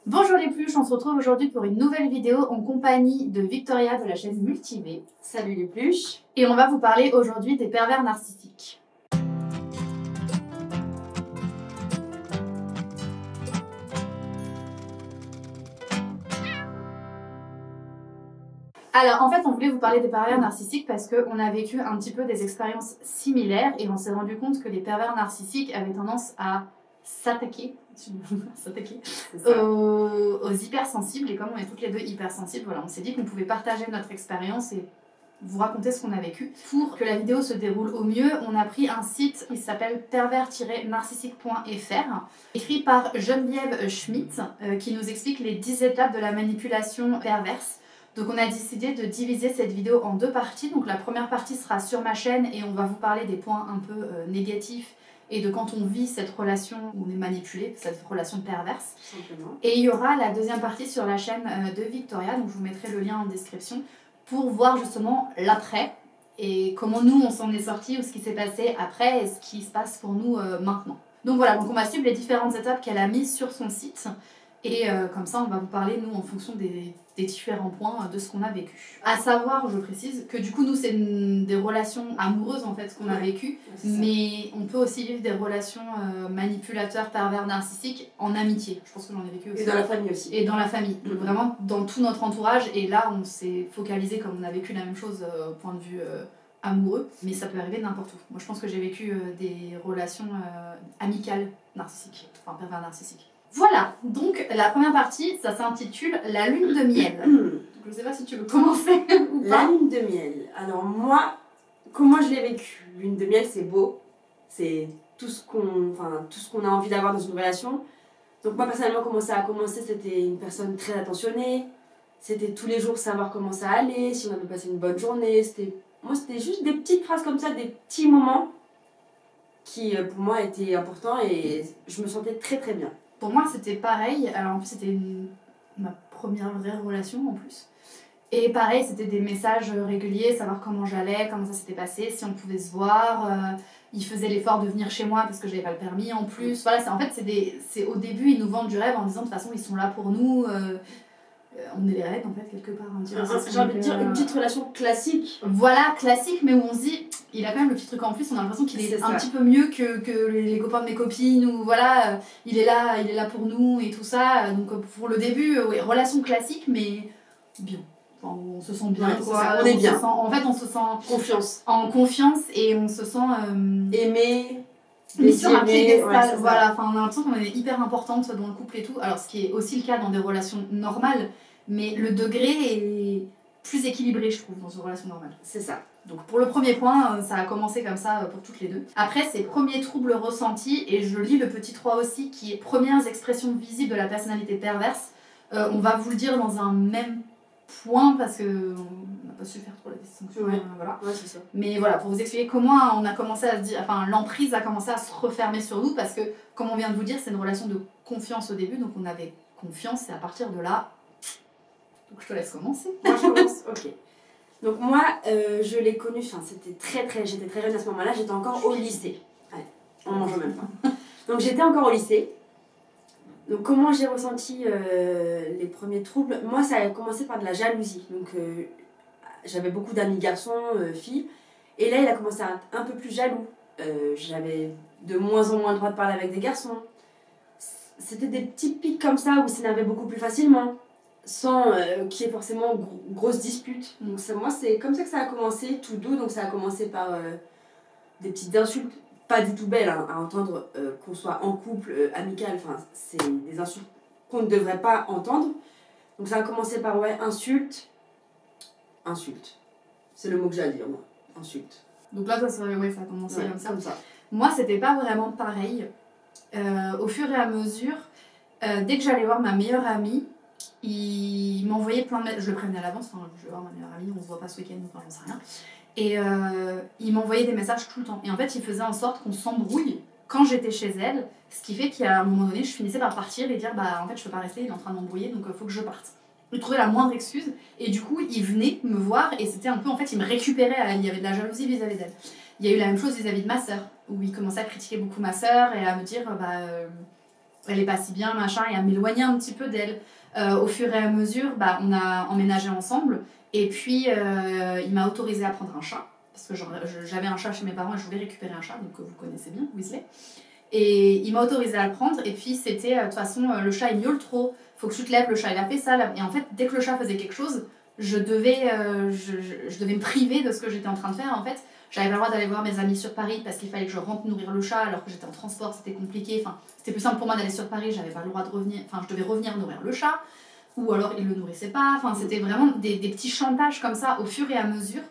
Bonjour les pluches, on se retrouve aujourd'hui pour une nouvelle vidéo en compagnie de Victoria de la chaîne Multivé. Salut les pluches. Et on va vous parler aujourd'hui des pervers narcissiques. Alors en fait on voulait vous parler des pervers narcissiques parce qu'on a vécu un petit peu des expériences similaires et on s'est rendu compte que les pervers narcissiques avaient tendance à s'attaquer aux hypersensibles, et comme on est toutes les deux hypersensibles, voilà, on s'est dit qu'on pouvait partager notre expérience et vous raconter ce qu'on a vécu. Pour que la vidéo se déroule au mieux, on a pris un site qui s'appelle pervers-narcissique.fr, écrit par Geneviève Schmidt, qui nous explique les 10 étapes de la manipulation perverse. Donc on a décidé de diviser cette vidéo en deux parties. Donc la première partie sera sur ma chaîne et on va vous parler des points un peu négatifs et de quand on vit cette relation où on est manipulé, cette relation perverse. Simplement. Et il y aura la deuxième partie sur la chaîne de Victoria, donc je vous mettrai le lien en description, pour voir justement l'après et comment nous on s'en est sortis, ou ce qui s'est passé après et ce qui se passe pour nous maintenant. Donc voilà, donc on va suivre les différentes étapes qu'elle a mises sur son site. Et comme ça, on va vous parler, nous, en fonction des différents points de ce qu'on a vécu. À savoir, je précise, que du coup, nous, c'est des relations amoureuses, en fait, qu'on a vécues. Mais on peut aussi vivre des relations manipulateurs, pervers, narcissiques en amitié. Je pense que j'en ai vécu aussi. Et dans la famille aussi. Et dans la famille. Donc, vraiment, dans tout notre entourage. Et là, on s'est focalisé, comme on a vécu la même chose au point de vue amoureux. Mais ça peut arriver n'importe où. Moi, je pense que j'ai vécu des relations amicales narcissiques. Enfin, pervers narcissiques. Voilà, donc la première partie, ça s'intitule La lune de miel. Je sais pas si tu veux commencer ou pas. La lune de miel. Alors moi, comment je l'ai vécu? Lune de miel, c'est beau. C'est tout ce qu'on a envie d'avoir dans une relation. Donc moi, personnellement, comment ça a commencé, c'était une personne très attentionnée. C'était tous les jours savoir comment ça allait, si on avait passé une bonne journée. Moi, c'était juste des petites phrases comme ça, des petits moments qui, pour moi, étaient importants et je me sentais très très bien. Pour moi, c'était pareil. Alors en plus, c'était ma première vraie relation en plus. Et pareil, c'était des messages réguliers, savoir comment j'allais, comment ça s'était passé, si on pouvait se voir. Ils faisaient l'effort de venir chez moi parce que j'avais pas le permis en plus. Voilà, en fait, c'est au début, ils nous vendent du rêve en disant de toute façon, ils sont là pour nous. On est les rêves en fait, quelque part. J'ai envie de dire une petite relation classique. Voilà, classique, mais où on se dit, il a quand même le petit truc en plus, on a l'impression qu'il est un petit peu mieux que les copains de mes copines, ou voilà, il est là pour nous et tout ça. Donc pour le début, oui, relation classique, mais bien. Enfin, on se sent bien, ouais, quoi. On est bien. En fait, on se sent confiance. En confiance et on se sent aimé. Mais sur un piédestal, ouais, voilà. Enfin, on a l'impression qu'on est hyper importante dans le couple et tout. Alors, ce qui est aussi le cas dans des relations normales, mais le degré est plus équilibré, je trouve, dans une relation normale. C'est ça. Donc, pour le premier point, ça a commencé comme ça pour toutes les deux. Après, c'est premiers troubles ressentis, et je lis le petit 3 aussi, qui est premières expressions visibles de la personnalité perverse. On va vous le dire dans un même point parce que on n'a pas su faire trop la distinction. Ouais. Voilà. Ouais, c'est ça. Mais voilà, pour vous expliquer comment on a commencé à se dire, enfin l'emprise a commencé à se refermer sur nous, parce que comme on vient de vous dire, c'est une relation de confiance au début, donc on avait confiance, et à partir de là, donc je te laisse commencer. Moi je commence. Ok. Donc moi je l'ai connu, j'étais très jeune à ce moment-là, j'étais encore au lycée. Ouais, on mange en même temps. Donc j'étais encore au lycée. Donc comment j'ai ressenti les premiers troubles? Moi ça a commencé par de la jalousie. Donc j'avais beaucoup d'amis garçons, filles. Et là il a commencé à être un peu plus jaloux. J'avais de moins en moins le droit de parler avec des garçons. C'était des petits pics comme ça où il s'énervait beaucoup plus facilement. Sans qu'il y ait forcément grosse dispute. Donc moi c'est comme ça que ça a commencé, tout doux. Donc ça a commencé par des petites insultes. Pas du tout belle à entendre, qu'on soit en couple, amical, enfin c'est des insultes qu'on ne devrait pas entendre. Donc ça a commencé par insulte. C'est le mot que j'ai à dire, moi. Insulte. Donc là, ça a commencé comme ça. Moi, c'était pas vraiment pareil. Au fur et à mesure, dès que j'allais voir ma meilleure amie, il m'envoyait plein de messages. Je le prévenais à l'avance, enfin, je vais voir ma meilleure amie, on se voit pas ce week-end, enfin j'en sais rien. Et il m'envoyait des messages tout le temps. Et en fait, il faisait en sorte qu'on s'embrouille quand j'étais chez elle, ce qui fait qu'à un moment donné, je finissais par partir et dire bah en fait, je peux pas rester, il est en train de m'embrouiller, donc faut que je parte. Il trouvait la moindre excuse, et du coup, il venait me voir, et c'était un peu, en fait, il me récupérait, il y avait de la jalousie vis-à-vis d'elle. Il y a eu la même chose vis-à-vis de ma sœur, où il commençait à critiquer beaucoup ma sœur et à me dire elle est pas si bien, machin, et à m'éloigner un petit peu d'elle. Au fur et à mesure, bah, on a emménagé ensemble, et puis il m'a autorisé à prendre un chat, parce que j'avais un chat chez mes parents et je voulais récupérer un chat, donc vous connaissez bien, Weasley. Et il m'a autorisé à le prendre, et puis c'était, de toute façon, le chat il miaule trop, faut que tu te lèves, le chat il a fait ça, et en fait, dès que le chat faisait quelque chose, je devais me priver de ce que j'étais en train de faire, en fait. J'avais pas le droit d'aller voir mes amis sur Paris parce qu'il fallait que je rentre nourrir le chat alors que j'étais en transport, c'était compliqué. Enfin, c'était plus simple pour moi d'aller sur Paris, j'avais pas le droit de revenir. Enfin, je devais revenir nourrir le chat, ou alors il le nourrissait pas. Enfin, c'était vraiment des petits chantages comme ça au fur et à mesure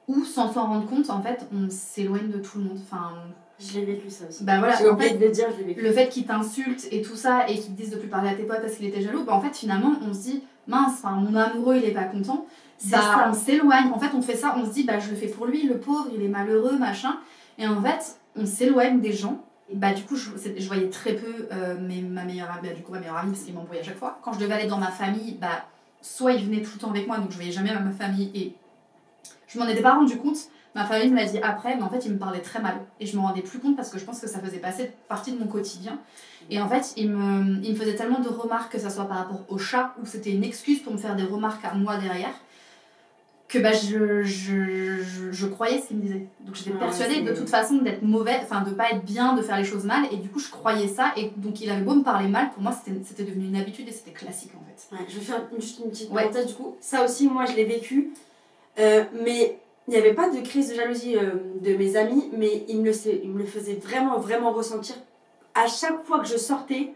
où, sans s'en rendre compte, en fait, on s'éloigne de tout le monde. Enfin, je l'ai vécu ça aussi. Bah voilà, j'ai oublié de le dire, je l'ai vécu. Le fait qu'il t'insulte et tout ça et qu'il te dise de plus parler à tes potes parce qu'il était jaloux, bah en fait finalement on se dit mince, mon amoureux il est pas content. Ça, on s'éloigne. En fait, on fait ça, on se dit, bah, je le fais pour lui, le pauvre, il est malheureux, machin. Et en fait, on s'éloigne des gens. Et bah, du coup, je voyais très peu ma meilleure amie, parce qu'il m'embrouillait à chaque fois. Quand je devais aller dans ma famille, bah, soit il venait tout le temps avec moi, donc je voyais jamais ma famille. Et je m'en étais pas rendu compte. Ma famille me l'a dit après, mais en fait, il me parlait très mal. Et je me rendais plus compte parce que je pense que ça faisait partie de mon quotidien. Et en fait, il me faisait tellement de remarques, que ça soit par rapport au chat, ou c'était une excuse pour me faire des remarques à moi derrière, que bah, je croyais ce qu'il me disait. Donc j'étais persuadée de toute façon d'être mauvaise, enfin de pas être bien, de faire les choses mal, et du coup je croyais ça, et donc il avait beau me parler mal, pour moi c'était devenu une habitude et c'était classique en fait. Ouais, je vais faire juste une petite parenthèse du coup. Ça aussi, moi je l'ai vécu, mais il n'y avait pas de crise de jalousie de mes amis, mais il me le faisait vraiment, vraiment ressentir. À chaque fois que je sortais,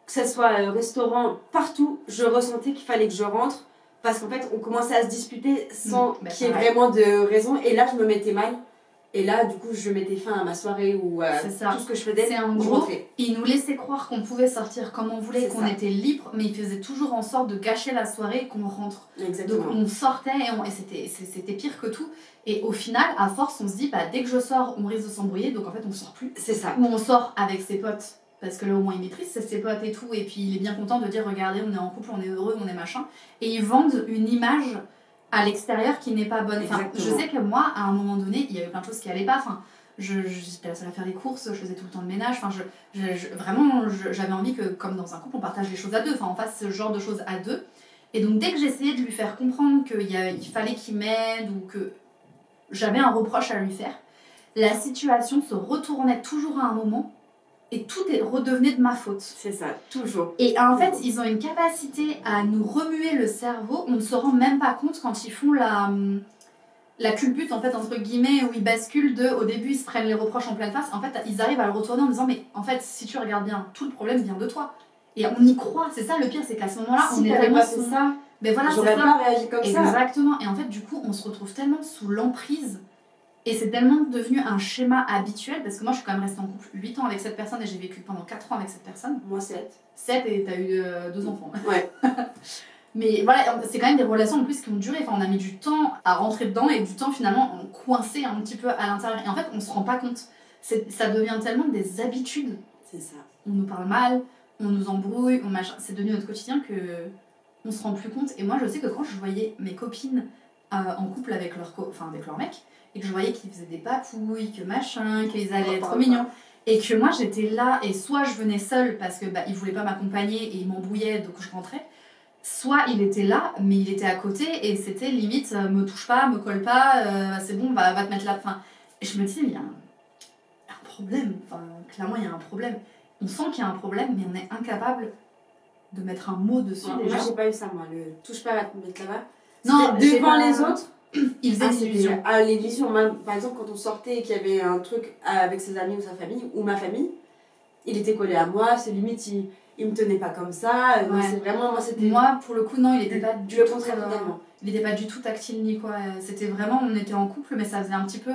que ce soit restaurant, partout, je ressentais qu'il fallait que je rentre. Parce qu'en fait, on commençait à se disputer sans qu'il y ait vraiment de raison. Et là, je me mettais mal. Et là, du coup, je mettais fin à ma soirée ou à tout ce que je faisais. C'est en gros, il nous laissait croire qu'on pouvait sortir comme on voulait, qu'on était libre, mais il faisait toujours en sorte de gâcher la soirée et qu'on rentre. Exactement. Donc on sortait et c'était pire que tout. Et au final, à force, on se dit, bah, dès que je sors, on risque de s'embrouiller, donc en fait, on sort plus. C'est ça. Ou on sort avec ses potes. Parce que là au moins il maîtrise, c'est ses potes et tout, et puis il est bien content de dire regardez, on est en couple, on est heureux, on est machin. Et ils vendent une image à l'extérieur qui n'est pas bonne. Enfin, je sais que moi, à un moment donné, il y avait plein de choses qui allaient pas. Enfin, j'étais la seule à faire les courses, je faisais tout le temps le ménage. Enfin, vraiment, j'avais envie que, comme dans un couple, on partage les choses à deux. Enfin, on fasse ce genre de choses à deux. Et donc dès que j'essayais de lui faire comprendre qu'il fallait qu'il m'aide ou que j'avais un reproche à lui faire, la situation se retournait toujours à un moment. Et tout redevenait de ma faute. C'est ça, toujours. Et en fait, ils ont une capacité à nous remuer le cerveau. On ne se rend même pas compte quand ils font la culbute, en fait, entre guillemets, où ils basculent au début, ils se prennent les reproches en pleine face. En fait, ils arrivent à le retourner en disant, mais en fait, si tu regardes bien, tout le problème vient de toi. Et on y croit, c'est ça le pire, c'est qu'à ce moment-là, si on est vraiment sous ça. Mais voilà, j'aurais pas réagi comme ça. Exactement. Et en fait, du coup, on se retrouve tellement sous l'emprise. Et c'est tellement devenu un schéma habituel, parce que moi je suis quand même restée en couple 8 ans avec cette personne et j'ai vécu pendant 4 ans avec cette personne. Moi 7. 7 et t'as eu 2 enfants. Ouais. Mais voilà, c'est quand même des relations en plus qui ont duré. Enfin, on a mis du temps à rentrer dedans et du temps finalement coincé un petit peu à l'intérieur. Et en fait, on se rend pas compte. Ça devient tellement des habitudes. C'est ça. On nous parle mal, on nous embrouille, c'est devenu notre quotidien que on se rend plus compte. Et moi je sais que quand je voyais mes copines en couple avec leur mec, et que je voyais qu'ils faisaient des papouilles, que machin, qu'ils allaient être trop mignons. Et que moi j'étais là, et soit je venais seule parce que ils voulaient pas m'accompagner et ils m'embrouillaient donc je rentrais, soit il était là mais il était à côté et c'était limite me touche pas, me colle pas, c'est bon, va te mettre là. Enfin, et je me disais, mais il y a un problème, enfin, clairement il y a un problème. On sent qu'il y a un problème, mais on est incapable de mettre un mot dessus. Ouais, moi j'ai pas eu ça, moi, le touche pas, va te mettre là-bas. Non, devant les autres. Il faisait des illusions. L'illusion, par exemple, quand on sortait et qu'il y avait un truc avec ses amis ou sa famille, ou ma famille, il était collé à moi, c'est limite, il me tenait pas comme ça. Ouais. C'est vraiment, moi, pour le coup, non, il était pas du tout. Il était pas du tout tactile ni quoi. C'était vraiment, on était en couple, mais ça faisait un petit peu.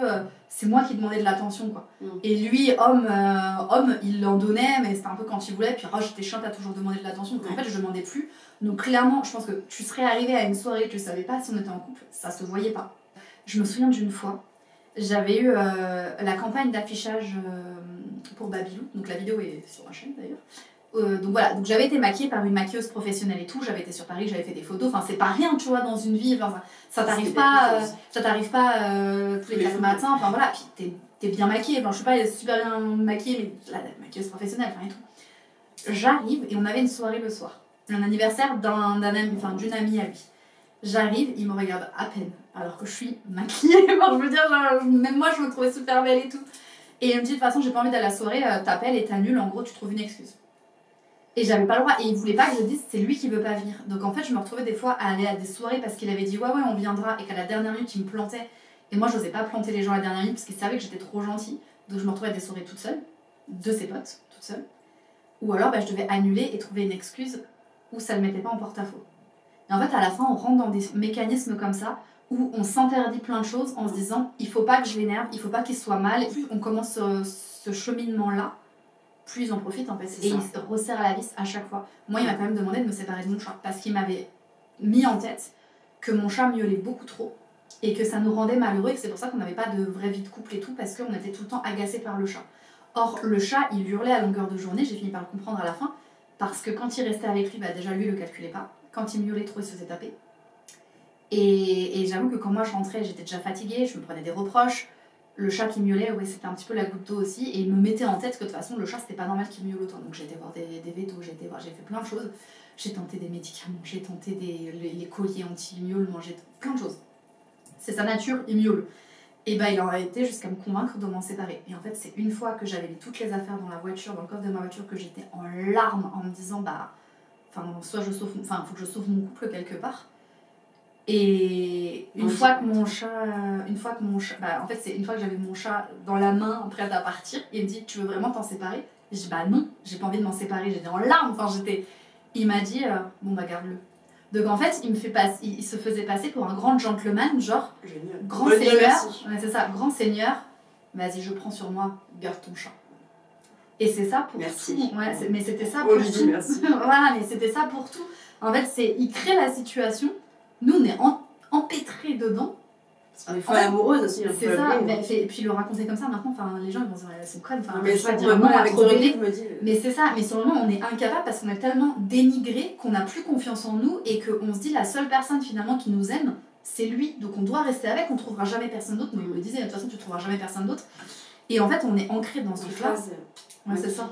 C'est moi qui demandais de l'attention, quoi. Et lui, homme, il l'en donnait, mais c'était un peu quand il voulait. Puis j'étais chiante à toujours demander de l'attention. Donc en fait, je demandais plus. Donc clairement, je pense que tu serais arrivé à une soirée, tu savais pas si on était en couple, ça se voyait pas. Je me souviens d'une fois, j'avais eu la campagne d'affichage pour Babylou, donc la vidéo est sur ma chaîne d'ailleurs. Donc voilà, donc j'avais été maquillée par une maquilleuse professionnelle et tout, j'avais été sur Paris, j'avais fait des photos, enfin c'est pas rien tu vois dans une vie, enfin, ça t'arrive pas tous les 4 matins, enfin voilà, puis t'es bien maquillée, enfin je suis pas super bien maquillée mais la maquilleuse professionnelle, enfin et tout. J'arrive et on avait une soirée le soir. Un anniversaire d'une amie à lui. J'arrive, il me regarde à peine, alors que je suis maquillée. Enfin, je veux dire, même moi, je me trouvais super belle et tout. Et il me dit, de toute façon, j'ai pas envie d'aller à la soirée, t'appelles et t'annules, en gros, tu trouves une excuse. Et j'avais pas le droit, et il voulait pas que je dise, c'est lui qui veut pas venir. Donc en fait, je me retrouvais des fois à aller à des soirées parce qu'il avait dit, ouais, on viendra, et qu'à la dernière minute, il me plantait. Et moi, j'osais pas planter les gens à la dernière minute parce qu'il savait que j'étais trop gentille. Donc je me retrouvais à des soirées toute seule, de ses potes, toute seule. Ou alors, je devais annuler et trouver une excuse où ça ne me mettait pas en porte-à-faux. Et en fait, à la fin, on rentre dans des mécanismes comme ça où on s'interdit plein de choses en se disant il faut pas que je l'énerve, il faut pas qu'il soit mal. Et plus on commence ce cheminement-là, plus ils en profitent en fait. Et ils se resserrent la vis à chaque fois. Moi, il m'a quand même demandé de me séparer de mon chat parce qu'il m'avait mis en tête que mon chat miaulait beaucoup trop et que ça nous rendait malheureux et que c'est pour ça qu'on n'avait pas de vraie vie de couple et tout parce qu'on était tout le temps agacés par le chat. Or, le chat, il hurlait à longueur de journée, j'ai fini par le comprendre à la fin, parce que quand il restait avec lui, déjà lui, il le calculait pas. Quand il miaulait trop, il se faisait taper. Et j'avoue que quand moi je rentrais, j'étais déjà fatiguée, je me prenais des reproches. Le chat qui miaulait, ouais, c'était un petit peu la goutte d'eau aussi. Et il me mettait en tête que de toute façon, le chat, c'était pas normal qu'il miaule autant. Donc j'ai été voir des vétos, j'ai fait plein de choses. J'ai tenté des médicaments, j'ai tenté les colliers anti-miaulement, j'ai plein de choses. C'est sa nature, il miaule. Et il en a été jusqu'à me convaincre de m'en séparer. Et en fait, c'est une fois que j'avais mis toutes les affaires dans la voiture, dans le coffre de ma voiture, que j'étais en larmes en me disant, soit faut que je sauve mon couple quelque part. Et une fois que en fait, c'est une fois que j'avais mon chat dans la main, prête à partir, il me dit, tu veux vraiment t'en séparer? Et je dis, non, j'ai pas envie de m'en séparer, j'étais en larmes, il m'a dit, garde-le. Donc en fait, il se faisait passer pour un grand gentleman, genre grand seigneur. Ouais, c'est ça, grand seigneur. Vas-y, je prends sur moi, garde ton chat. Et c'est ça pour tout. Ouais, mais c'était ça pour tout. Voilà, mais c'était ça pour tout. En fait, il crée la situation. Nous, on est empêtrés dedans. Des fois amoureuse aussi. C'est ça. Et puis le raconter comme ça, maintenant, les gens ils vont se dire, elles sont connes. Mais je dire moi avec trop bébé, je me dis. Mais c'est ça. Mais sur le moment, on est incapable parce qu'on est tellement dénigré qu'on n'a plus confiance en nous et qu'on se dit la seule personne finalement qui nous aime, c'est lui. Donc on doit rester avec. On trouvera jamais personne d'autre. Mais il me disait, de toute façon, tu trouveras jamais personne d'autre. Et en fait, on est ancré dans ce truc-là. Ouais, c'est ça.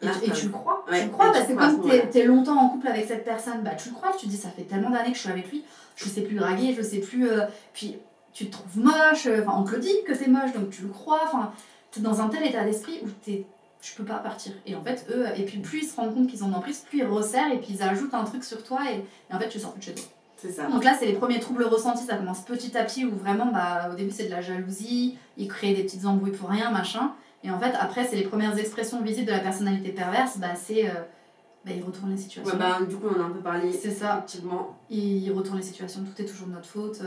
Et tu le crois, parce que comme t'es longtemps en couple avec cette personne, tu le crois, tu te dis ça fait tellement d'années que je suis avec lui, je sais plus draguer, je sais plus. Puis tu te trouves moche, on te le dit que t'es moche, donc tu le crois, t'es dans un tel état d'esprit où tu peux pas partir. Et en fait, eux, et puis plus ils se rendent compte qu'ils en ont pris, plus ils resserrent et puis ils ajoutent un truc sur toi et en fait tu sors plus de chez toi. C'est ça. Donc là, c'est les premiers troubles ressentis, ça commence petit à petit où vraiment, au début c'est de la jalousie, ils créent des petites embrouilles pour rien, machin. Et en fait, après, c'est les premières expressions visibles de la personnalité perverse, ils retournent les situations. Ouais, du coup, on en a un peu parlé. C'est ça. Effectivement. Ils retournent les situations, tout est toujours de notre faute.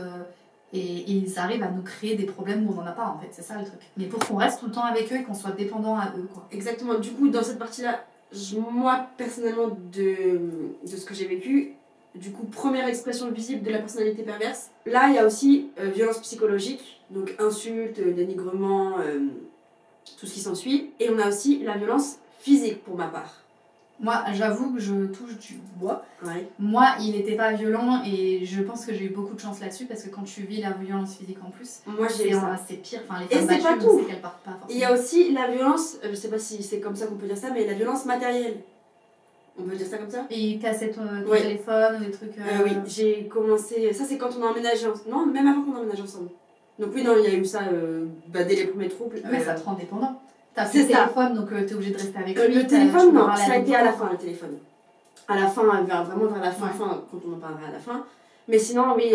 Et ils arrivent à nous créer des problèmes où on n'en a pas, en fait. C'est ça le truc. Mais pour qu'on reste tout le temps avec eux et qu'on soit dépendant à eux, quoi. Exactement. Du coup, dans cette partie-là, moi, personnellement, de ce que j'ai vécu, du coup, première expression visible de la personnalité perverse. Là, il y a aussi violence psychologique, donc insultes, dénigrement, tout ce qui s'ensuit. Et on a aussi la violence physique pour ma part. Moi, j'avoue que je touche du bois. Ouais. Moi, il n'était pas violent et je pense que j'ai eu beaucoup de chance là-dessus parce que quand tu vis la violence physique en plus, moi, c'est pire. Les femmes battues, on sait qu'elles partent pas forcément. Il y a aussi la violence, je sais pas si c'est comme ça qu'on peut dire ça, mais la violence matérielle. On peut dire ça comme ça? Et il cassait ton téléphone ou des trucs. Oui, j'ai commencé. Ça, c'est quand on a emménagé ensemble. Non, même avant qu'on emménage ensemble. Donc, oui, non, il y a eu ça dès les premiers troubles. Mais ça te rend dépendant. T'as fait le téléphone, donc t'es obligé de rester avec lui. Le téléphone, non, ça a été à la fin, le téléphone. À la fin, vraiment vers la fin, quand on en parlera à la fin. Mais sinon, oui,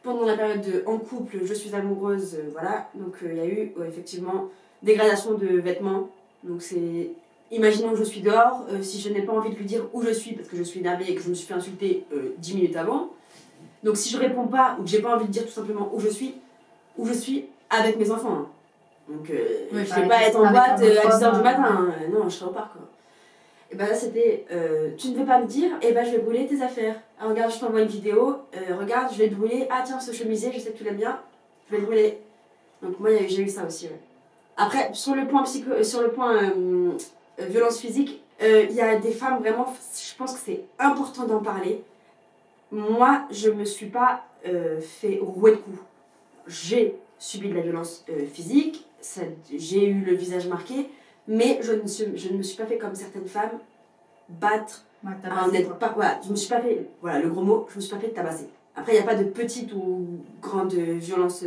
pendant la période en couple, je suis amoureuse, voilà. Donc, il y a eu effectivement dégradation de vêtements. Donc, c'est. Imaginons que je suis dehors, si je n'ai pas envie de lui dire où je suis parce que je suis énervée et que je me suis fait insulter 10 minutes avant. Donc si je réponds pas ou que j'ai pas envie de dire tout simplement où je suis avec mes enfants. Hein. Donc je vais pas être en boîte à 10h du matin. Non, je serai au parc. Quoi. Et ben là c'était tu ne veux pas me dire, et ben je vais brûler tes affaires. Ah, regarde, je t'envoie une vidéo, regarde, je vais te brûler. Ah tiens, ce chemisier, je sais que tu l'aimes bien, je vais le brûler. Donc moi j'ai eu ça aussi. Ouais. Après, sur le point violence physique, il y a des femmes vraiment, je pense que c'est important d'en parler. Moi, je me suis pas fait rouer de coups. J'ai subi de la violence physique, j'ai eu le visage marqué, mais je ne me suis pas fait comme certaines femmes battre, Ouais, t'as à passé, n'être quoi. pas. Voilà, je me suis pas fait. Voilà, le gros mot, je me suis pas fait tabasser. Après, il n'y a pas de petite ou grande violence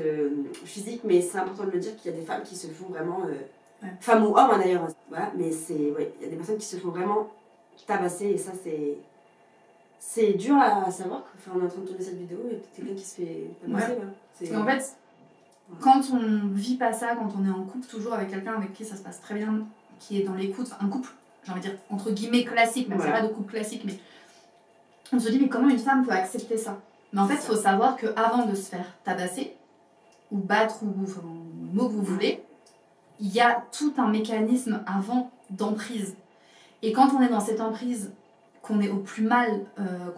physique, mais c'est important de le dire qu'il y a des femmes qui se font vraiment. Femmes ou hommes hein, d'ailleurs. Voilà, mais ouais, il y a des personnes qui se font vraiment tabasser et ça, c'est dur à savoir. Enfin, on est en train de tourner cette vidéo et quelqu'un qui se fait tabasser là. Parce qu'en fait, quand on vit pas ça, quand on est en couple toujours avec quelqu'un avec qui ça se passe très bien, qui est dans l'écoute, un couple, j'ai envie de dire entre guillemets classique, même voilà. c'est pas de couple classique, mais on se dit mais comment une femme peut accepter ça? Mais en fait, il faut savoir qu'avant de se faire tabasser, ou battre, ou enfin, le mot que vous voulez, il y a tout un mécanisme avant d'emprise. Et quand on est dans cette emprise, qu'on est au plus mal,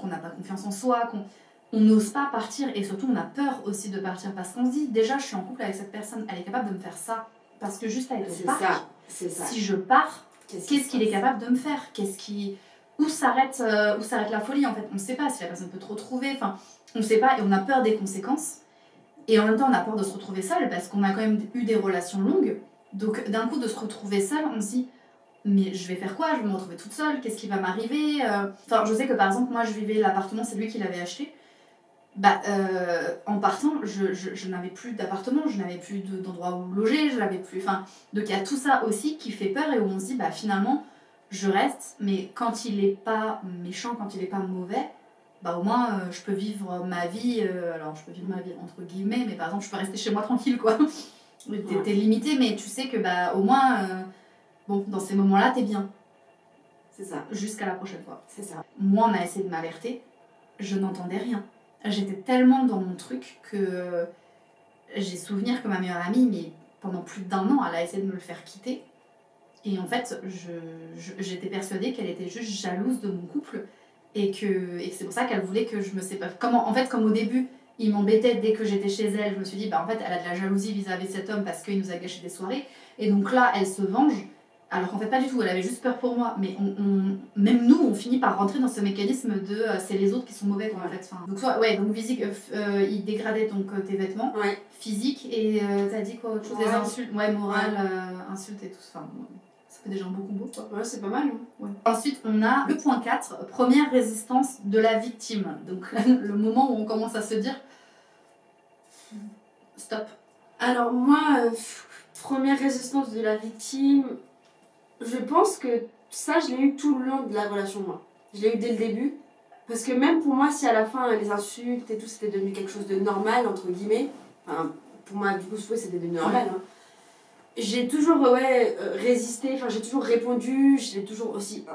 qu'on n'a pas confiance en soi, qu'on n'ose pas partir, et surtout on a peur aussi de partir, parce qu'on se dit déjà je suis en couple avec cette personne, elle est capable de me faire ça, parce que juste à être au parc, si je pars, qu'est-ce qu'il est capable de me faire? Où s'arrête la folie en fait? On ne sait pas si la personne peut te retrouver, enfin on ne sait pas et on a peur des conséquences. Et en même temps on a peur de se retrouver seul parce qu'on a quand même eu des relations longues. Donc d'un coup de se retrouver seul, on se dit mais je vais faire quoi? Je vais me retrouver toute seule, qu'est-ce qui va m'arriver? Enfin je sais que par exemple moi je vivais l'appartement, c'est lui qui l'avait acheté. En partant, je n'avais plus d'appartement, je n'avais plus d'endroit où loger, je n'avais plus. Enfin, donc il y a tout ça aussi qui fait peur et où on se dit, finalement, je reste, mais quand il n'est pas méchant, quand il n'est pas mauvais, au moins je peux vivre ma vie. Alors, je peux vivre ma vie entre guillemets, mais par exemple, je peux rester chez moi tranquille, quoi. T'es limité, mais tu sais que au moins, dans ces moments-là, t'es bien. C'est ça. Jusqu'à la prochaine fois. C'est ça. Moi, on a essayé de m'alerter, je n'entendais rien. J'étais tellement dans mon truc que j'ai souvenir que ma meilleure amie, mais pendant plus d'1 an, elle a essayé de me le faire quitter. Et en fait, j'étais persuadée qu'elle était juste jalouse de mon couple et que c'est pour ça qu'elle voulait que je me sépare. En fait, comme au début, il m'embêtait dès que j'étais chez elle, je me suis dit, en fait, elle a de la jalousie vis-à-vis de cet homme parce qu'il nous a gâché des soirées. Et donc là, elle se venge. Alors qu'en fait, pas du tout, elle avait juste peur pour moi. Mais même nous, on finit par rentrer dans ce mécanisme de c'est les autres qui sont mauvais, quoi, en fait. Enfin, donc, physique, il dégradait donc tes vêtements, physique, et t'as dit quoi, autre chose? Des insultes, morales, insultes et tout. Enfin, ça fait déjà un beau combo, quoi. Ouais, c'est pas mal. Ensuite, on a le point 4, première résistance de la victime. Donc, le moment où on commence à se dire stop. Alors, moi, première résistance de la victime. Je pense que ça, je l'ai eu tout le long de la relation, moi. Je l'ai eu dès le début. Parce que même pour moi, si à la fin, les insultes et tout, c'était devenu quelque chose de normal, entre guillemets, enfin, pour moi, du coup, c'était devenu normal. Hein. J'ai toujours résisté, enfin, j'ai toujours répondu, je l'ai toujours aussi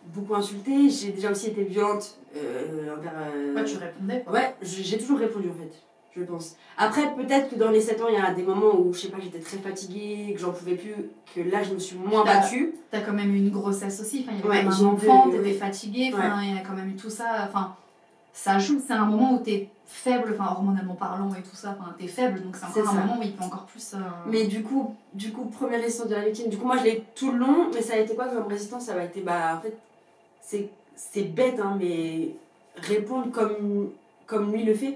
beaucoup insulté. J'ai déjà aussi été violente envers... Ouais, tu répondais, quoi. Ouais, j'ai toujours répondu, en fait. Je pense. Après, peut-être que dans les 7 ans, il y a des moments où, je sais pas, j'étais très fatiguée, que j'en pouvais plus, que là, je me suis moins battue. T'as quand même eu une grossesse aussi, enfin, il y avait un enfant, t'étais fatiguée, enfin, il y a quand même eu tout ça, enfin, ça joue, c'est un moment où t'es faible, enfin, hormonalement parlant et tout ça, enfin, t'es faible, donc c'est encore un moment où il peut encore plus... Mais du coup, première résistance de la victime, du coup, moi, je l'ai eu tout le long, mais ça a été quoi comme résistance? Ça a été, en fait, c'est bête, hein, mais répondre comme lui le fait.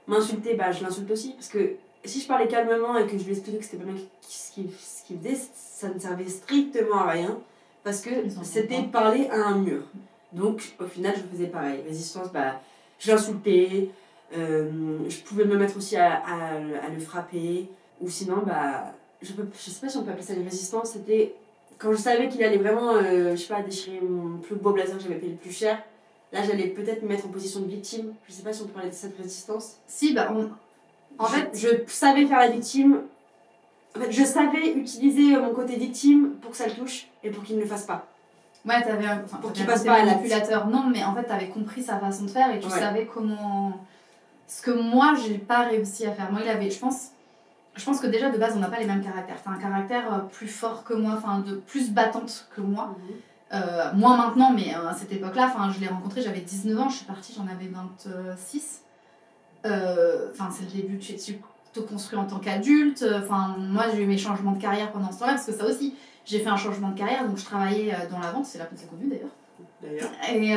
M'insulter, je l'insulte aussi. Parce que si je parlais calmement et que je lui expliquais que c'était pas bien ce qu'il faisait, ça ne servait strictement à rien. Parce que c'était parler à un mur. Donc, au final, je faisais pareil. Résistance, je l'insultais. Je pouvais me mettre aussi à le frapper. Ou sinon, je sais pas si on peut appeler ça une résistance. C'était quand je savais qu'il allait vraiment, déchirer mon plus beau blazer que j'avais payé le plus cher. Là, j'allais peut-être me mettre en position de victime. Je sais pas si on peut parler de cette résistance. Si, en fait, je savais faire la victime. En fait, je savais utiliser mon côté victime pour que ça le touche et pour qu'il ne le fasse pas. Ouais, pour qu'il passe pas à manipulateur. Non, mais en fait, t'avais compris sa façon de faire et tu savais comment... Ce que moi, j'ai pas réussi à faire. Moi, je pense que déjà, de base, on n'a pas les mêmes caractères. T'as un caractère plus fort que moi, enfin, plus battante que moi. Moi maintenant, mais à cette époque-là, je l'ai rencontré, j'avais 19 ans, je suis partie, j'en avais 26. C'est le début, tu te construis en tant qu'adulte. Moi j'ai eu mes changements de carrière pendant ce temps-là, parce que ça aussi, j'ai fait un changement de carrière, donc je travaillais dans la vente, c'est là qu'on s'est connus d'ailleurs. Et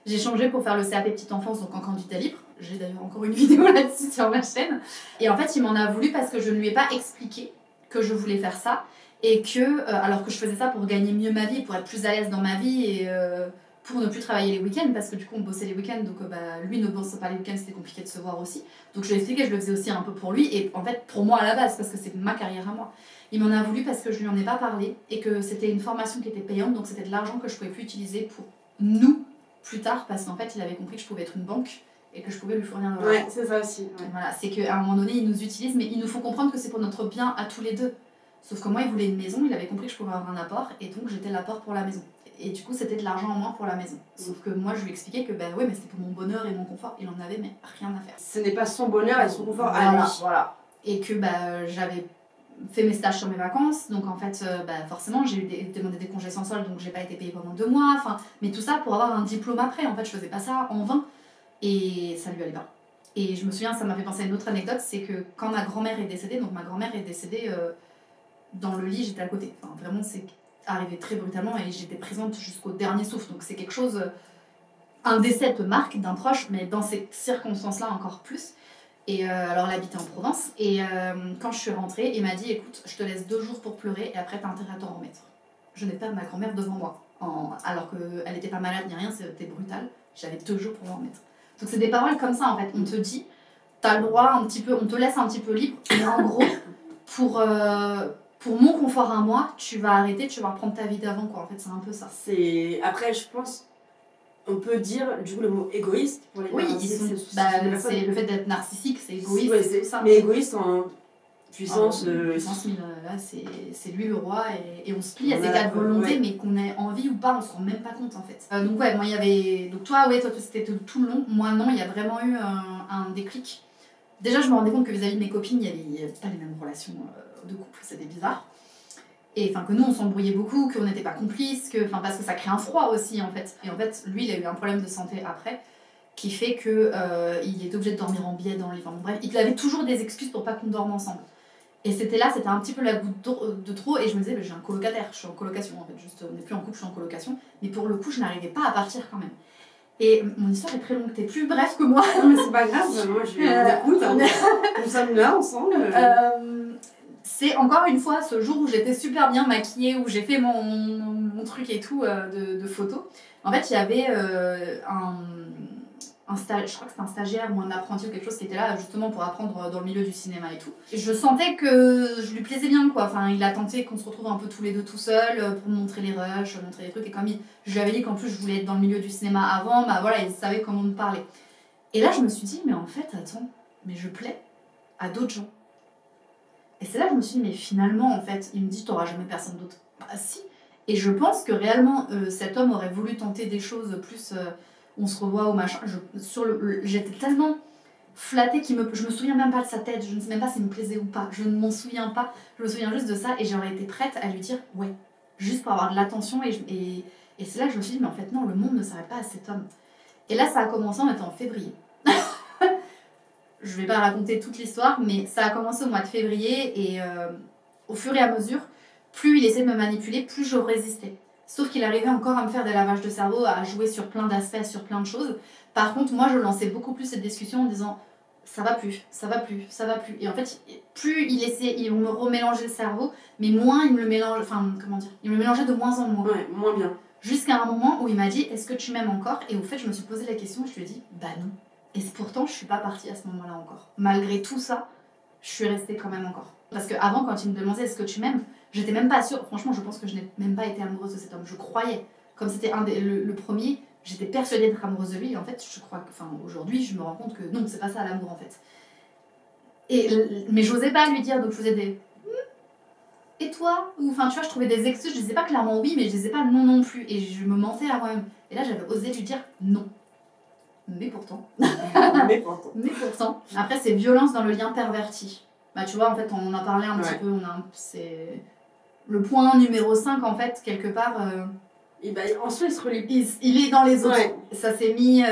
j'ai changé pour faire le CAP Petite Enfance, donc en candidat libre. J'ai d'ailleurs encore une vidéo là-dessus sur ma chaîne. Et en fait, il m'en a voulu parce que je ne lui ai pas expliqué que je voulais faire ça. Et que, alors que je faisais ça pour gagner mieux ma vie, pour être plus à l'aise dans ma vie et pour ne plus travailler les week-ends, parce que du coup on bossait les week-ends, donc lui ne bossait pas les week-ends, c'était compliqué de se voir aussi. Donc je lui ai expliqué, je le faisais aussi un peu pour lui, et en fait pour moi à la base, parce que c'est ma carrière à moi. Il m'en a voulu parce que je lui en ai pas parlé, et que c'était une formation qui était payante, donc c'était de l'argent que je pouvais plus utiliser pour nous plus tard, parce qu'en fait il avait compris que je pouvais être une banque, et que je pouvais lui fournir de l'argent. Ouais, c'est ça aussi. Ouais. Voilà, c'est qu'à un moment donné ils nous utilisent, mais il nous faut comprendre que c'est pour notre bien à tous les deux. Sauf que moi, il voulait une maison, il avait compris que je pouvais avoir un apport, et donc j'étais l'apport pour la maison. Et du coup, c'était de l'argent en moins pour la maison. Sauf que moi, je lui expliquais que, ben ouais, mais c'était pour mon bonheur et mon confort, il en avait, mais rien à faire. Ce n'est pas son bonheur et son confort à lui. Voilà. Et que j'avais fait mes stages sur mes vacances, donc en fait, forcément, j'ai demandé des congés sans solde, donc j'ai pas été payée pendant 2 mois, enfin, mais tout ça pour avoir un diplôme après. En fait, je faisais pas ça en vain, et ça lui allait pas. Et je me souviens, ça m'a fait penser à une autre anecdote, c'est que quand ma grand-mère est décédée, donc ma grand-mère est décédée. Dans le lit, j'étais à côté. Enfin, vraiment, c'est arrivé très brutalement et j'étais présente jusqu'au dernier souffle. Donc c'est quelque chose... un décès te marque d'un proche, mais dans ces circonstances-là encore plus. Et alors, elle habitait en Provence. Et quand je suis rentrée, il m'a dit, écoute, je te laisse 2 jours pour pleurer et après, t'as intérêt à t'en remettre. Je n'ai pas ma grand-mère devant moi. Alors qu'elle n'était pas malade ni rien, c'était brutal. J'avais 2 jours pour m'en remettre. Donc c'est des paroles comme ça, en fait. On te dit, t'as le droit un petit peu... On te laisse un petit peu libre. Mais en gros, pour mon confort à moi, tu vas arrêter, tu vas reprendre ta vie d'avant, quoi. En fait, c'est un peu ça. Après, je pense, on peut dire du coup le mot égoïste pour les narcissiques. C'est le fait d'être narcissique, c'est égoïste, ouais, c'est tout ça. Mais égoïste en puissance. Puissance 1000, là, c'est lui le roi et on se plie à ses 4 volontés, ouais. Mais qu'on ait envie ou pas, on se rend même pas compte en fait. Donc, ouais, moi il y avait. Donc, toi, c'était tout le long. Moi, non, il y a vraiment eu un déclic. Déjà, je me rendais compte que vis-à-vis de mes copines, il n'y avait pas les mêmes relations de couple, c'était bizarre. Et enfin, que nous, on s'embrouillait beaucoup, qu'on n'était pas complices, parce que ça crée un froid aussi, en fait. Et en fait, lui, il a eu un problème de santé après, qui fait qu'il était obligé de dormir en biais dans le lit. Enfin, bref, il avait toujours des excuses pour pas qu'on dorme ensemble. Et c'était un petit peu la goutte de trop, et je me disais, j'ai un colocataire, je suis en colocation, en fait. Juste, on n'est plus en couple, je suis en colocation. Mais pour le coup, je n'arrivais pas à partir quand même. Et mon histoire est très longue, t'es plus bref que moi. Non, mais c'est pas grave, moi j'écoute. Nous sommes là ensemble. C'est encore une fois ce jour où j'étais super bien maquillée, où j'ai fait mon truc et tout de photos. En fait, il y avait un stage, je crois que c'était un stagiaire ou un apprenti ou quelque chose qui était là justement pour apprendre dans le milieu du cinéma et tout. Et je sentais que je lui plaisais bien, quoi. Enfin, il a tenté qu'on se retrouve un peu tous les deux tout seuls pour me montrer les rushs, montrer les trucs. Et comme je lui avais dit qu'en plus je voulais être dans le milieu du cinéma avant, voilà, il savait comment me parler. Et là, je me suis dit, mais en fait, attends, mais je plais à d'autres gens. Et c'est là que je me suis dit, mais finalement, en fait, il me dit, t'auras jamais personne d'autre. Bah si. Et je pense que réellement, cet homme aurait voulu tenter des choses plus... on se revoit au machin. J'étais tellement flattée je me souviens même pas de sa tête. Je ne sais même pas s'il me plaisait ou pas. Je ne m'en souviens pas. Je me souviens juste de ça. Et j'aurais été prête à lui dire, ouais, juste pour avoir de l'attention. Et c'est là que je me suis dit, mais en fait, non, le monde ne s'arrête pas à cet homme. Et là, ça a commencé, on était en février. Je vais pas raconter toute l'histoire, mais ça a commencé au mois de février et au fur et à mesure, plus il essayait de me manipuler, plus je résistais. Sauf qu'il arrivait encore à me faire des lavages de cerveau, à jouer sur plein d'aspects, sur plein de choses. Par contre, moi, je lançais beaucoup plus cette discussion en disant ça va plus, ça va plus, ça va plus. Et en fait, plus il essayait, il me remélangeait le cerveau, mais moins il me le mélangeait, il me le mélangeait de moins en moins. Ouais, moins bien. Jusqu'à un moment où il m'a dit est-ce que tu m'aimes encore? Et au fait, je me suis posé la question et je lui ai dit bah non. Et pourtant, je suis pas partie à ce moment-là encore. Malgré tout ça, je suis restée quand même encore. Parce qu'avant, quand il me demandait est-ce que tu m'aimes, j'étais même pas sûre. Franchement, je pense que je n'ai même pas été amoureuse de cet homme. Je croyais. Comme c'était le premier, j'étais persuadée d'être amoureuse de lui. Et en fait, je crois que, aujourd'hui, je me rends compte que non, c'est pas ça l'amour en fait. Mais j'osais pas lui dire, donc je faisais des. Et toi? Ou tu vois, je trouvais des excuses. Je disais pas clairement oui, mais je disais pas non plus. Et je me mentais à moi-même. Et là, j'avais osé lui dire non. Mais pourtant. Mais pourtant. Après, c'est violence dans le lien perverti. Bah, tu vois, en fait, on en a parlé un petit peu. C'est le point numéro 5, en fait, quelque part. Et bah, en soi, il se relie. Il est dans les autres. Ouais. Ça s'est mis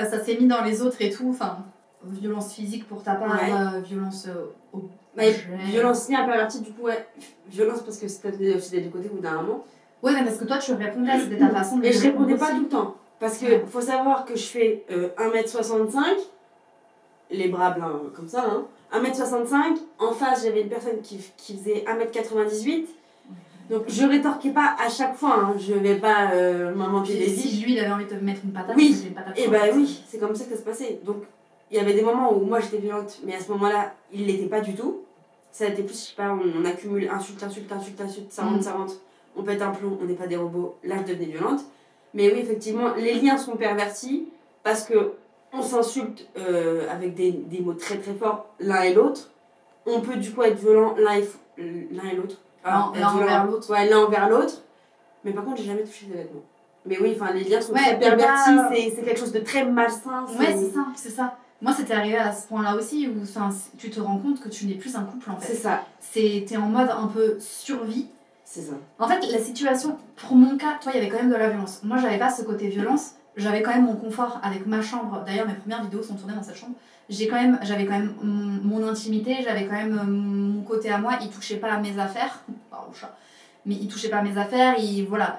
dans les autres et tout. Enfin, violence physique pour ta part, violence au. Violence lien perverti, du coup, ouais. Violence parce que c'était aussi des deux côtés au bout d'un moment. Ouais, mais parce que toi, tu répondais, c'était ta façon de. Et je répondais pas tout le temps. Parce que faut savoir que je fais 1m65, les bras blancs comme ça, hein. 1m65, en face j'avais une personne qui faisait 1m98, Donc je rétorquais pas à chaque fois, hein. Je vais pas m'inventer des vies. Si lui il avait envie de te mettre une patate, oui, une patate. Et bah oui, c'est comme ça que ça se passait. Donc il y avait des moments où moi j'étais violente, mais à ce moment-là, il l'était pas du tout. Ça a été plus, je sais pas, on accumule insulte, ça rentre. On pète un plomb, on n'est pas des robots. Là, je devenais violente. Mais oui, effectivement, les liens sont pervertis parce que on s'insulte avec des mots très très forts l'un et l'autre. On peut du coup être violent l'un et l'autre. L'un envers l'autre. Ouais, l'un envers l'autre. Mais par contre, j'ai jamais touché des vêtements. Mais oui, enfin, les liens sont très pervertis, c'est quelque chose de très malsain. Ouais, c'est ça. Moi, c'était arrivé à ce point-là aussi où tu te rends compte que tu n'es plus un couple en fait. C'est ça. T'es en mode un peu survie. C'est ça. En fait, la situation, pour mon cas, toi, il y avait quand même de la violence. Moi, j'avais pas ce côté violence. J'avais quand même mon confort avec ma chambre. D'ailleurs, mes premières vidéos sont tournées dans cette chambre. J'avais quand même mon intimité, j'avais quand même mon côté à moi. Il touchait pas à mes affaires. Pardon, chat. Mais il touchait pas à mes affaires. Voilà.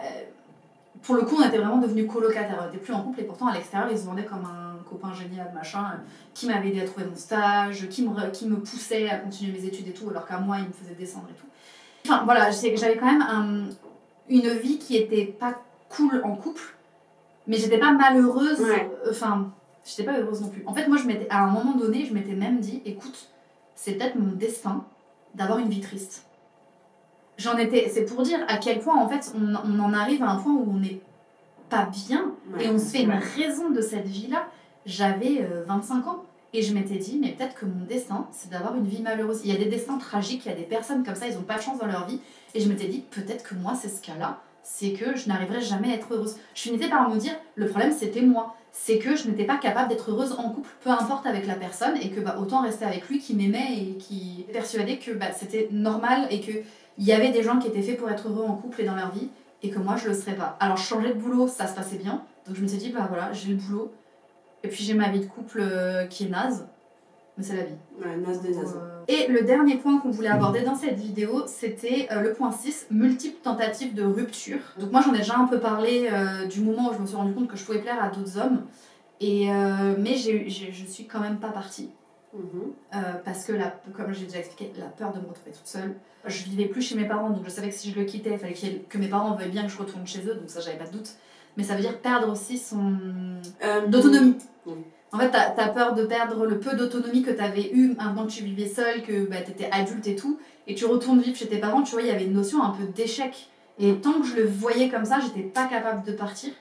Pour le coup, on était vraiment devenus colocataires. On était plus en couple et pourtant, à l'extérieur, ils se vendaient comme un copain génial, machin, qui m'avait aidé à trouver mon stage, qui me poussait à continuer mes études et tout, alors qu'à moi, il me faisait descendre et tout. Enfin, voilà, j'avais quand même une vie qui était pas cool en couple, mais j'étais pas malheureuse. Ouais. Enfin, j'étais pas heureuse non plus. En fait, moi, à un moment donné, je m'étais même dit, écoute, c'est peut-être mon destin d'avoir une vie triste. C'est pour dire à quel point, en fait, on en arrive à un point où on n'est pas bien, et on se fait une raison de cette vie-là. J'avais 25 ans. Et je m'étais dit, mais peut-être que mon destin, c'est d'avoir une vie malheureuse. Il y a des destins tragiques, il y a des personnes comme ça, ils n'ont pas de chance dans leur vie. Et je m'étais dit, peut-être que moi, c'est ce cas-là, c'est que je n'arriverai jamais à être heureuse. Je finissais par me dire, le problème, c'était moi. C'est que je n'étais pas capable d'être heureuse en couple, peu importe avec la personne, et que autant rester avec lui qui m'aimait et qui persuadait que c'était normal et qu'il y avait des gens qui étaient faits pour être heureux en couple et dans leur vie, et que moi, je le serais pas. Alors, je changeais de boulot, ça se passait bien. Donc, je me suis dit, voilà, j'ai le boulot. Et puis j'ai ma vie de couple qui est naze, mais c'est la vie. Ouais, naze de naze. Et le dernier point qu'on voulait aborder dans cette vidéo, c'était le point 6, multiples tentatives de rupture. Donc moi j'en ai déjà un peu parlé du moment où je me suis rendu compte que je pouvais plaire à d'autres hommes, mais je suis quand même pas partie. Parce que, comme j'ai déjà expliqué, la peur de me retrouver toute seule. Je vivais plus chez mes parents, donc je savais que si je le quittais, il fallait que mes parents veuillent bien que je retourne chez eux, donc ça j'avais pas de doute. Mais ça veut dire perdre aussi d'autonomie. En fait, t'as peur de perdre le peu d'autonomie que t'avais eu avant que tu vivais seule, que t'étais adulte et tout, et tu retournes vivre chez tes parents, tu vois, il y avait une notion un peu d'échec. Et tant que je le voyais comme ça, j'étais pas capable de partir.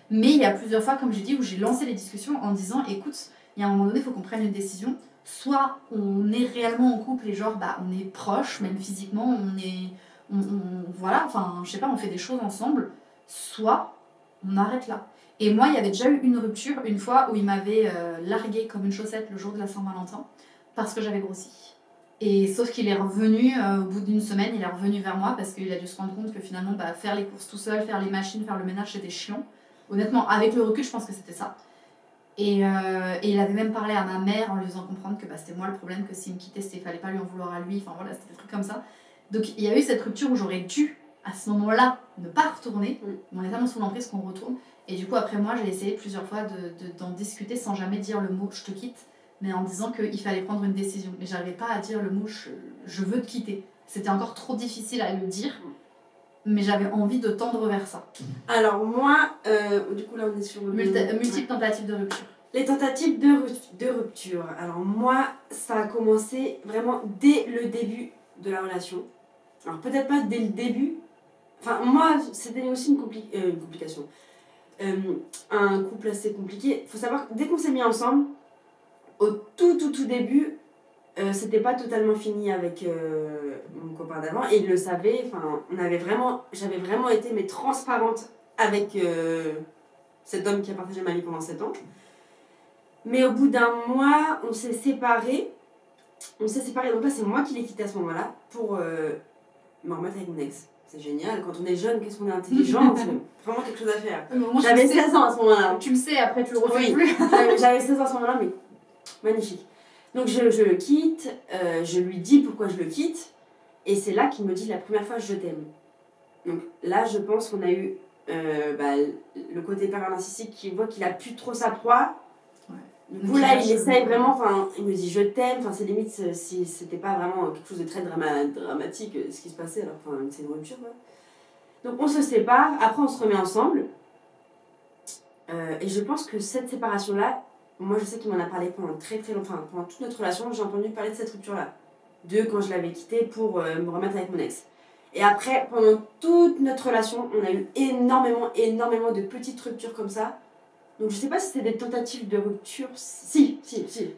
Mais il y a plusieurs fois, comme j'ai dit, où j'ai lancé les discussions en disant, écoute, il y a un moment donné, il faut qu'on prenne une décision. Soit on est réellement en couple et genre, on est proche, même physiquement, voilà, enfin, je sais pas, on fait des choses ensemble. Soit on arrête là. Et moi, il y avait déjà eu une rupture une fois où il m'avait largué comme une chaussette le jour de la Saint-Valentin parce que j'avais grossi. Et sauf qu'il est revenu, au bout d'une semaine, il est revenu vers moi parce qu'il a dû se rendre compte que finalement, faire les courses tout seul, faire les machines, faire le ménage, c'était chiant. Honnêtement, avec le recul, je pense que c'était ça. Et il avait même parlé à ma mère en lui faisant comprendre que c'était moi le problème, que s'il me quittait, il fallait pas lui en vouloir à lui. Enfin voilà, c'était des trucs comme ça. Donc il y a eu cette rupture où j'aurais dû, à ce moment-là, ne pas retourner. Mais on est tellement sous l'emprise qu'on retourne. Et du coup, après moi, j'ai essayé plusieurs fois d'en discuter sans jamais dire le mot « je te quitte », mais en disant qu'il fallait prendre une décision. Mais j'arrivais pas à dire le mot « je veux te quitter ». C'était encore trop difficile à le dire, mais j'avais envie de tendre vers ça. Alors moi, du coup là on est sur multiples tentatives de rupture. Les tentatives de rupture. Alors moi, ça a commencé vraiment dès le début de la relation. Alors peut-être pas dès le début. Enfin moi, c'était aussi une complication. Un couple assez compliqué. Il faut savoir que dès qu'on s'est mis ensemble, au tout début, c'était pas totalement fini avec mon copain d'avant et il le savait. Enfin, j'avais vraiment été transparente avec cet homme qui a partagé ma vie pendant 7 ans. Mais au bout d'un mois, on s'est séparés. Donc là, c'est moi qui l'ai quitté à ce moment-là pour me remettre avec mon ex. C'est génial. Quand on est jeune, qu'est-ce qu'on est intelligent. C'est vraiment quelque chose à faire. J'avais 16 ans à ce moment-là. Tu le sais, après tu le refais plus. J'avais 16 ans à ce moment-là, mais magnifique. Donc je le quitte, je lui dis pourquoi je le quitte, et c'est là qu'il me dit la première fois je t'aime. Donc là, je pense qu'on a eu le côté pervers narcissique qui voit qu'il a plus trop sa proie. Ouais. Du coup, là, il essaye vraiment, enfin, il me dit je t'aime, enfin, c'est limite si c'était pas vraiment quelque chose de très dramatique ce qui se passait, alors, enfin, c'est une rupture, quoi. Donc, on se sépare, après, on se remet ensemble. Et je pense que cette séparation-là, moi, je sais qu'il m'en a parlé pendant très très longtemps, enfin, pendant toute notre relation, j'ai entendu parler de cette rupture-là. De quand je l'avais quitté pour me remettre avec mon ex. Et après, pendant toute notre relation, on a eu énormément de petites ruptures comme ça. Donc je sais pas si c'était des tentatives de rupture. Si.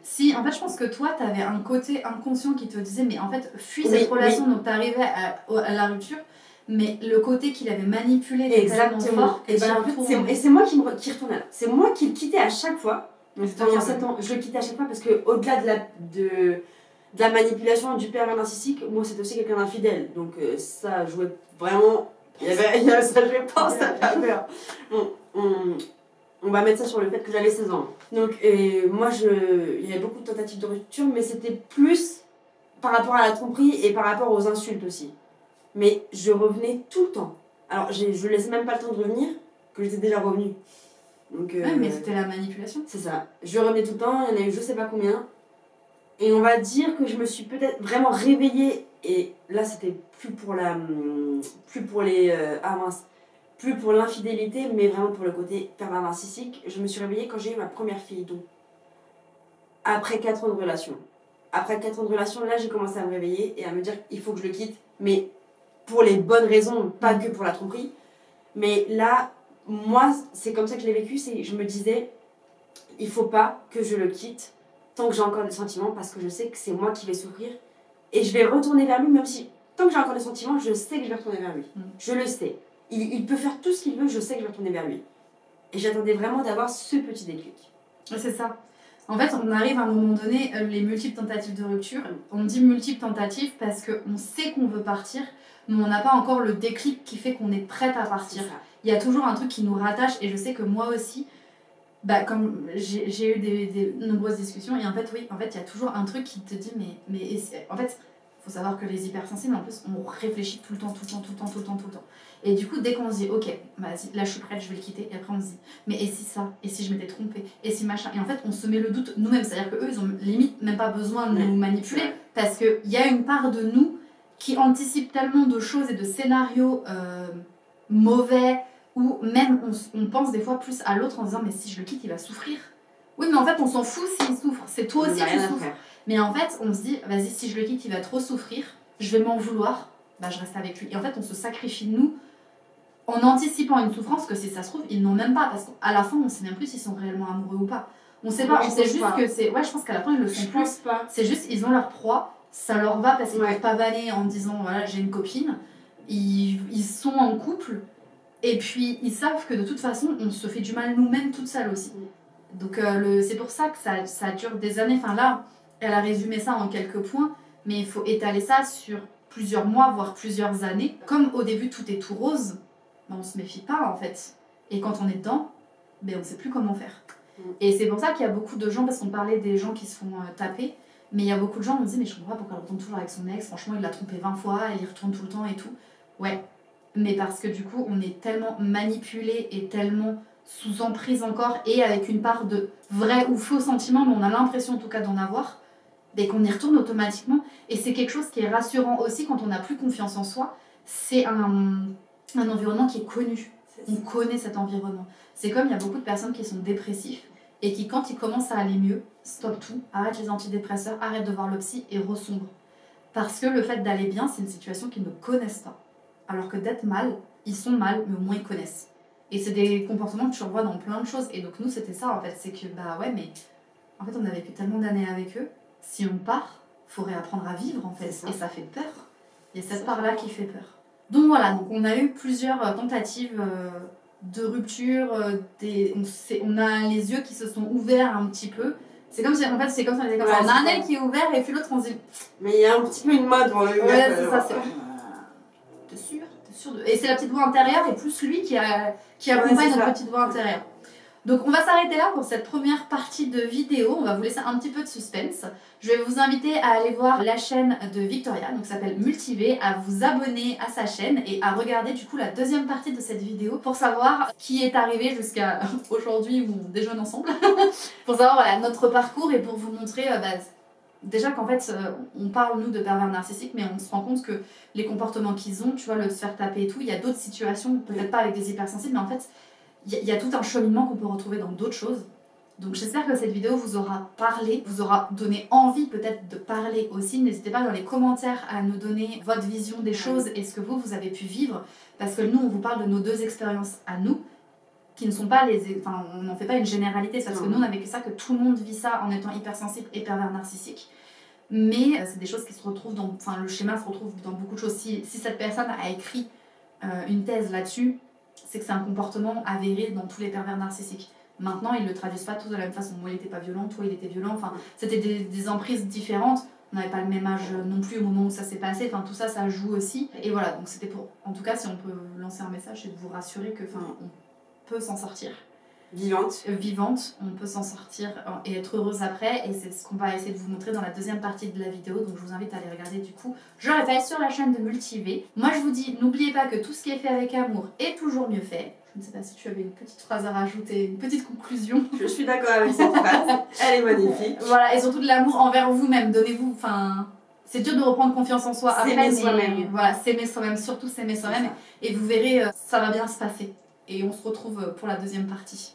Si, en fait, je pense que toi, t'avais un côté inconscient qui te disait, mais en fait, fuis cette relation, donc t'arrivais à la rupture. Mais le côté qu'il avait manipulé était tellement fort. Et c'est moi qui retournais là. C'est moi qui le quittais à chaque fois. Pendant 7 ans, je le quittais à chaque fois parce que au-delà de la manipulation du pervers narcissique, moi c'était aussi quelqu'un d'infidèle. Donc ça jouait vraiment. Ça jouait pas, ça fait peur. Bon, on va mettre ça sur le fait que j'avais 16 ans. Donc moi il y avait beaucoup de tentatives de rupture, mais c'était plus par rapport à la tromperie et par rapport aux insultes aussi. Mais je revenais tout le temps. Alors je laissais même pas le temps de revenir, que j'étais déjà revenue. Donc, ouais, mais c'était la manipulation. C'est ça. Je revenais tout le temps, il y en a eu je sais pas combien. Et on va dire que je me suis peut-être vraiment réveillée. Et là, c'était plus pour l'infidélité, mais vraiment pour le côté pervers narcissique. Je me suis réveillée quand j'ai eu ma première fille, donc après 4 ans de relation. Après 4 ans de relation, là, j'ai commencé à me réveiller et à me dire il faut que je le quitte, mais pour les bonnes raisons, pas que pour la tromperie. Mais là, moi, c'est comme ça que je l'ai vécu, je me disais, il faut pas que je le quitte tant que j'ai encore des sentiments, parce que je sais que c'est moi qui vais souffrir, et je vais retourner vers lui, même si, tant que j'ai encore des sentiments, je sais que je vais retourner vers lui. Je le sais. Il peut faire tout ce qu'il veut, je sais que je vais retourner vers lui. Et j'attendais vraiment d'avoir ce petit déclic. C'est ça. En fait, on arrive à un moment donné, les multiples tentatives de rupture. On dit multiples tentatives parce qu'on sait qu'on veut partir, mais on n'a pas encore le déclic qui fait qu'on est prête à partir. Il y a toujours un truc qui nous rattache, et je sais que moi aussi, bah, comme j'ai eu des nombreuses discussions, et en fait, oui, en fait, il y a toujours un truc qui te dit, mais en fait, il faut savoir que les hypersensibles, en plus, on réfléchit tout le temps. Et du coup, dès qu'on se dit, ok, vas-y, là je suis prête, je vais le quitter, et après on se dit, mais et si ça, et si je m'étais trompée, et si machin, et en fait, on se met le doute nous-mêmes, c'est-à-dire qu'eux, ils ont limite même pas besoin de nous manipuler, parce qu'il y a une part de nous qui anticipe tellement de choses et de scénarios mauvais, ou même on pense des fois plus à l'autre en disant, mais si je le quitte, il va souffrir. Oui, mais en fait, on s'en fout s'il souffre, c'est toi aussi qui souffres. Mais en fait, on se dit, vas-y, si je le quitte, il va trop souffrir, je vais m'en vouloir, bah je reste avec lui. Et en fait, on se sacrifie, nous, en anticipant une souffrance que si ça se trouve, ils n'ont même pas, parce qu'à la fin, on sait même plus s'ils sont réellement amoureux ou pas. On sait pas, on sait juste que c'est... Ouais, je pense qu'à la fin, ils le sont plus. C'est juste, ils ont leur proie, ça leur va parce qu'ils peuvent pas vanner en disant, voilà, j'ai une copine. Ils sont en couple, et puis ils savent que de toute façon, on se fait du mal nous-mêmes toutes seules aussi. Donc c'est pour ça que ça dure des années. Enfin là, elle a résumé ça en quelques points, mais il faut étaler ça sur plusieurs mois, voire plusieurs années. Comme au début, tout est tout rose, ben, on se méfie pas en fait. Et quand on est dedans, ben, on sait plus comment faire. Et c'est pour ça qu'il y a beaucoup de gens, parce qu'on parlait des gens qui se font taper, mais il y a beaucoup de gens qui me disent, mais je comprends pas pourquoi elle retourne toujours avec son ex, franchement il l'a trompé 20 fois, elle y retourne tout le temps et tout. Ouais, mais parce que du coup on est tellement manipulé et tellement sous emprise encore, et avec une part de vrai ou faux sentiment, mais on a l'impression en tout cas d'en avoir, dès qu'on y retourne automatiquement. Et c'est quelque chose qui est rassurant aussi quand on n'a plus confiance en soi, c'est un environnement qui est connu. On connaît cet environnement. C'est comme il y a beaucoup de personnes qui sont dépressifs et qui, quand ils commencent à aller mieux, stoppent tout, arrêtent les antidépresseurs, arrêtent de voir le psy et resombrent. Parce que le fait d'aller bien, c'est une situation qu'ils ne connaissent pas. Alors que d'être mal, ils sont mal, mais au moins ils connaissent. Et c'est des comportements que tu revois dans plein de choses. Et donc nous, c'était ça en fait. C'est que, bah ouais, mais en fait, on a vécu tellement d'années avec eux. Si on part, il faut réapprendre à vivre en fait. Et ça fait peur. Il y a cette part-là qui fait peur. Donc voilà, donc on a eu plusieurs tentatives de rupture. On a les yeux qui se sont ouverts un petit peu. C'est comme si, en fait, c'est comme ça. On a un œil qui est ouvert et puis l'autre, on se dit... Mais il y a un petit peu une mode pour le ouais, c'est ça, c'est... T'es sûr de... Et c'est la petite voix intérieure et plus lui qui accompagne notre petite voix intérieure. Donc on va s'arrêter là pour cette première partie de vidéo, on va vous laisser un petit peu de suspense. Je vais vous inviter à aller voir la chaîne de Victoria, donc ça s'appelle Multivé, à vous abonner à sa chaîne et à regarder du coup la deuxième partie de cette vidéo pour savoir qui est arrivé jusqu'à aujourd'hui où on déjeune ensemble. Pour savoir voilà, notre parcours et pour vous montrer déjà qu'en fait on parle nous de pervers narcissiques mais on se rend compte que les comportements qu'ils ont, tu vois, le se faire taper et tout, il y a d'autres situations, peut-être pas avec des hypersensibles mais en fait il y a tout un cheminement qu'on peut retrouver dans d'autres choses. Donc j'espère que cette vidéo vous aura parlé, vous aura donné envie peut-être de parler aussi. N'hésitez pas dans les commentaires à nous donner votre vision des choses et ce que vous avez pu vivre. Parce que nous, on vous parle de nos deux expériences à nous, qui ne sont pas les... Enfin, on n'en fait pas une généralité, parce que nous, on a vécu ça, que tout le monde vit ça en étant hypersensible et pervers narcissique. Mais c'est des choses qui se retrouvent dans... Enfin, le schéma se retrouve dans beaucoup de choses. Si cette personne a écrit une thèse là-dessus, c'est que c'est un comportement avéré dans tous les pervers narcissiques. Maintenant, ils ne le traduisent pas tous de la même façon. Moi, il n'était pas violent, toi, il était violent. Enfin, c'était des emprises différentes. On n'avait pas le même âge non plus au moment où ça s'est passé. Enfin, tout ça, ça joue aussi. Et voilà, donc c'était pour... En tout cas, si on peut lancer un message, c'est de vous rassurer que, enfin, on peut s'en sortir. Vivante, on peut s'en sortir et être heureuse après, et c'est ce qu'on va essayer de vous montrer dans la deuxième partie de la vidéo, donc je vous invite à aller regarder du coup, je répète, sur la chaîne de Multivé. Moi je vous dis, n'oubliez pas que tout ce qui est fait avec amour est toujours mieux fait. Je ne sais pas si tu avais une petite phrase à rajouter, une petite conclusion. Je suis d'accord avec cette phrase, elle est magnifique. Voilà, et surtout de l'amour envers vous-même, donnez-vous, enfin... C'est dur de reprendre confiance en soi après, s'aimer soi-même. Voilà, s'aimer soi-même, surtout s'aimer soi-même, et vous verrez, ça va bien se passer. Et on se retrouve pour la deuxième partie.